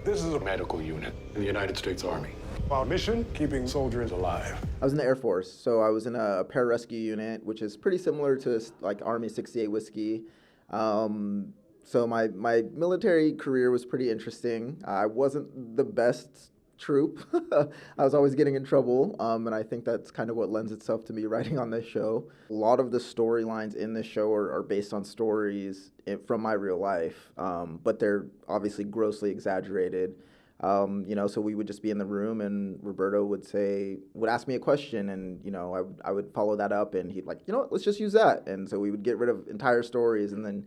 This is a medical unit in the United States Army. Our mission, keeping soldiers alive. I was in the Air Force, so I was in a pararescue unit, which is pretty similar to like Army 68 Whiskey. So my military career was pretty interesting. I wasn't the best troop. I was always getting in trouble, and I think that's kind of what lends itself to me writing on this show. A lot of the storylines in this show are based on stories from my real life, but they're obviously grossly exaggerated. So we would just be in the room, and Roberto would ask me a question, and I would follow that up, and he'd like, let's just use that, and so we would get rid of entire stories, and then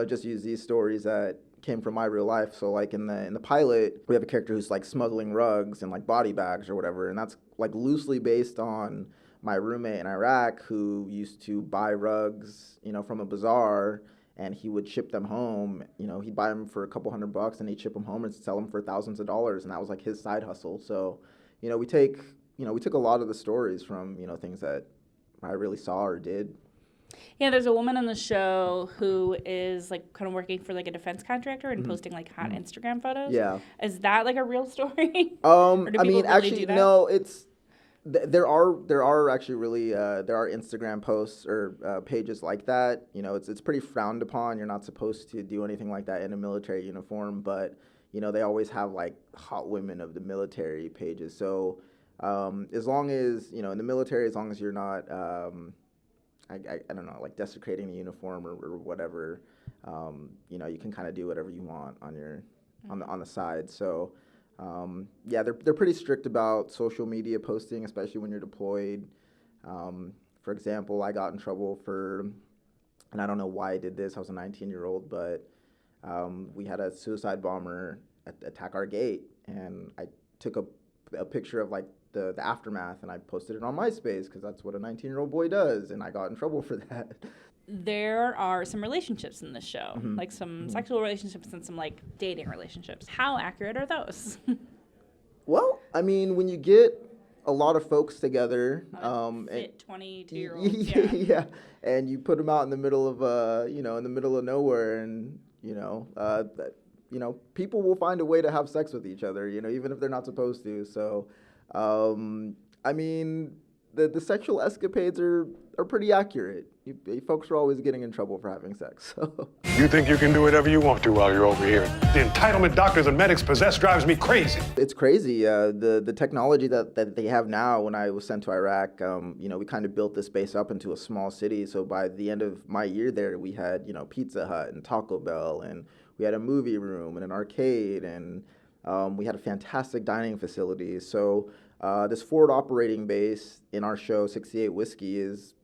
just use these stories that came from my real life. So like in the pilot, we have a character who's like smuggling rugs and like body bags or whatever, and that's like loosely based on my roommate in Iraq who used to buy rugs, from a bazaar, and he would ship them home. He'd buy them for a couple $100 and he'd ship them home and sell them for thousands of dollars, and that was like his side hustle. So, we took a lot of the stories from, things that I really saw or did. Yeah, there's a woman on the show who is like kind of working for like a defense contractor and posting like hot Instagram photos. Yeah. Is that like a real story? No, it's there are actually really there are Instagram posts or pages like that. It's pretty frowned upon. You're not supposed to do anything like that in a military uniform, but they always have like hot women of the military pages. So as long as in the military, as long as you're not I don't know, like desecrating the uniform or whatever, you can kind of do whatever you want on your on the side. So they're pretty strict about social media posting, especially when you're deployed. For example, I got in trouble and I don't know why I did this. I was a 19-year-old, but we had a suicide bomber attack our gate, and I took a picture of like the aftermath, and I posted it on MySpace because that's what a 19-year-old boy does, and I got in trouble for that. There are some relationships in this show, like some sexual relationships and some like dating relationships. How accurate are those? Well, I mean, when you get a lot of folks together, 22-year-olds, yeah, and you put them out in the middle of in the middle of nowhere, and people will find a way to have sex with each other, even if they're not supposed to. So, I mean, the sexual escapades are pretty accurate. Folks are always getting in trouble for having sex. So. You think you can do whatever you want to while you're over here. The entitlement doctors and medics possess drives me crazy. It's crazy. The technology that they have now, when I was sent to Iraq, we kind of built this base up into a small city. So by the end of my year there, we had, Pizza Hut and Taco Bell, and we had a movie room and an arcade, and we had a fantastic dining facility. So this forward operating base in our show, 68 Whiskey, is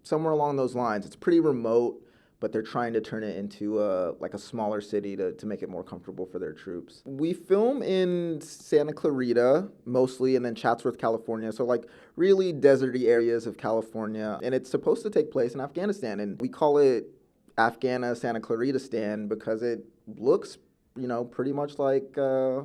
somewhere along those lines. It's pretty remote, but they're trying to turn it into a smaller city to make it more comfortable for their troops. We film in Santa Clarita mostly, and then Chatsworth, California. So like really deserty areas of California. And it's supposed to take place in Afghanistan. And we call it Afghana Santa Clarita Stan because it looks pretty much like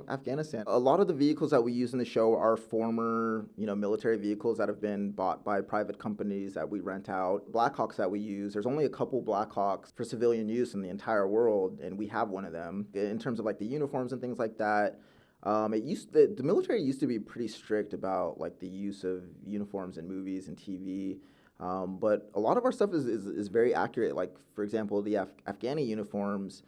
Afghanistan. A lot of the vehicles that we use in the show are former, military vehicles that have been bought by private companies that we rent out. Blackhawks that we use, there's only a couple Blackhawks for civilian use in the entire world, and we have one of them. In terms of like the uniforms and things like that, the military used to be pretty strict about like the use of uniforms in movies and TV. But a lot of our stuff is very accurate. Like, for example, the Afghani uniforms,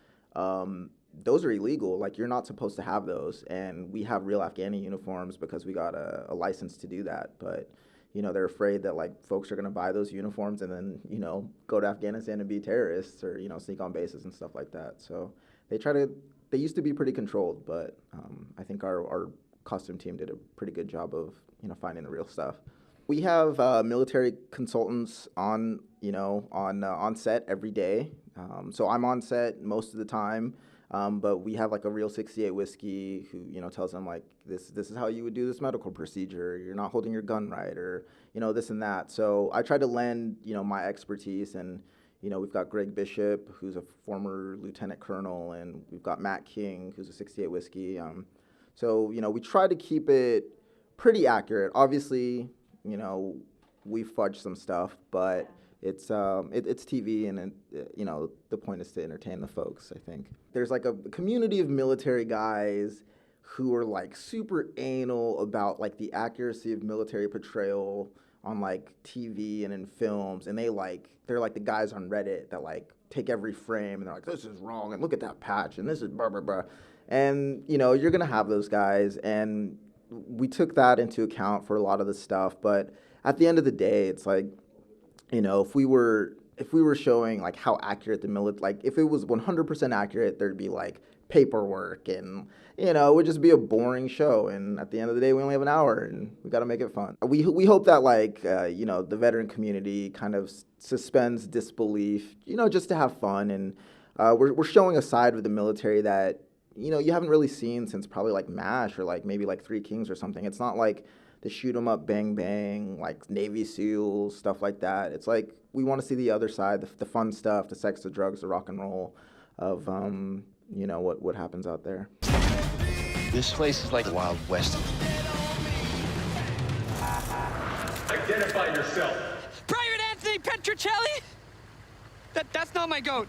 those are illegal. Like, you're not supposed to have those. And we have real Afghani uniforms because we got a license to do that. But, they're afraid that, like, folks are going to buy those uniforms and then, go to Afghanistan and be terrorists or, sneak on bases and stuff like that. So they used to be pretty controlled, but I think our costume team did a pretty good job of, finding the real stuff. We have military consultants on set every day. So I'm on set most of the time. But we have like a real 68 Whiskey who, tells them like, this is how you would do this medical procedure. You're not holding your gun right, or, this and that. So I try to lend, my expertise, and, we've got Greg Bishop, who's a former lieutenant colonel, and we've got Matt King, who's a 68 Whiskey. So, we try to keep it pretty accurate. Obviously, we fudge some stuff, but it's TV, and the point is to entertain the folks, I think. There's like a community of military guys who are like super anal about like the accuracy of military portrayal on like TV and in films, and they're like the guys on Reddit that like take every frame and they're like, this is wrong, and look at that patch, and this is blah blah blah. And you know, you're gonna have those guys, and we took that into account for a lot of the stuff. But at the end of the day, it's like, you know, if we were showing like how accurate the military, like if it was 100% accurate, there'd be like paperwork, and you know, it would just be a boring show. And at the end of the day, we only have an hour, and we got to make it fun. We hope that like you know, the veteran community kind of suspends disbelief, you know, just to have fun. And we're showing a side of the military that, you know, you haven't really seen since probably like MASH or like maybe like Three Kings or something. It's not like the shoot 'em up, bang bang, like Navy SEALs, stuff like that. It's like we want to see the other side, the fun stuff, the sex, the drugs, the rock and roll of you know, what happens out there. This place is like the Wild West. Identify yourself. Private Anthony Petrocelli? That's not my goat.